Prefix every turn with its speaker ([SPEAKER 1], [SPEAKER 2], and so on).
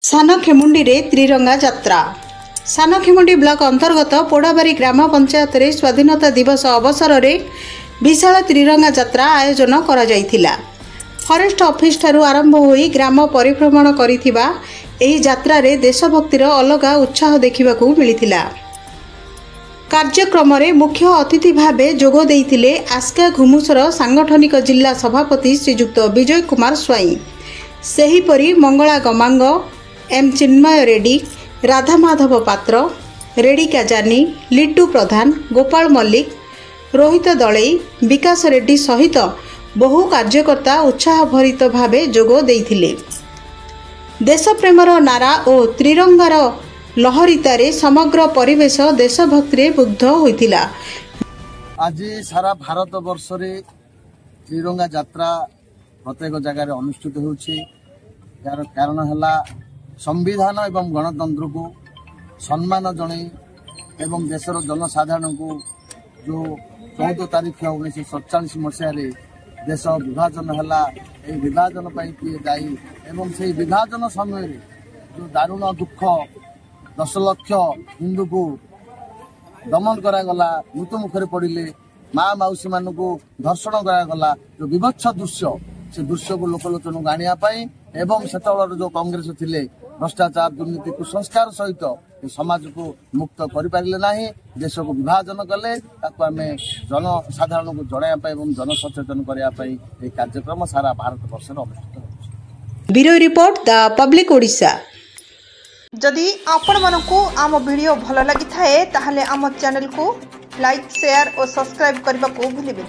[SPEAKER 1] सानखेमुंडी रे त्रिरंगा यात्रा। सानखेमुंडी ब्लॉक अंतर्गत पोड़ाबारी ग्राम पंचायत रे स्वाधीनता दिवस अवसर में विशाल त्रिरंगा यात्रा आयोजन करा जायथिला। फॉरेस्ट ऑफिस ठारू आरंभ होई ग्राम परिभ्रमण करिथिबा एही यात्रा रे देशभक्तिर अलगा उत्साह देखिबाकू मिलिथिला। कार्यक्रम रे मुख्य अतिथि भावे जोग देइथिले आस्का घुमुसर सांगठनिक जिला सभापति श्रीजुक्त विजय कुमार स्वाई, सेहीपरि मंगला गमांग, एम चिन्मय रेड्डी, राधामाधव पात्र, रेडिका जानी, लिट्टू प्रधान, गोपाल मल्लिक, रोहित दलई, विकास रेड्डी सहित बहु कार्यकर्ता उत्साह भरित भावे जोग देइथिले। देशप्रेमर नारा और त्रिरंगार लहरितारे समग्र परिवेश देशभक्ति मुग्ध होइथिला।
[SPEAKER 2] आज सारा भारत वर्ष रे त्रिरंगा यात्रा प्रत्येक जगह अनुष्ठित होउछि। यार कारण है संविधान एवं गणतंत्र को सम्मान जणई एवं देशर जनसाधारण को जो 14 तारीख 1947 मसीह देश विभाजन है, विभाजन किए दायी एवं से विभाजन समय जो दारुण दुख 10 लाख हिंदू को दमन करागला, मृत्यु मुखरे पड़े, माँ मौसी मान को धर्षण करागला, जो विभत्स दृश्य से दृश्य को लोकलोचन को आने एवं सेतल जो कांग्रेस थिले भ्रष्टाचार दुर्नीति कुसंस्कार सहित समाज को मुक्त करें, देश को विभाजन कले आम जनसाधारण को जड़ाई एवं जनसचेतन करने कार्यक्रम सारा भारत वर्ष अनुष्ठित।
[SPEAKER 1] Bureau report the public Odisha.
[SPEAKER 3] जदि आपण मानकु आम वीडियो भल लगी थाए ताहले आम चैनल को लाइक, शेयर और सब्सक्राइब करने को भूलिबेनि।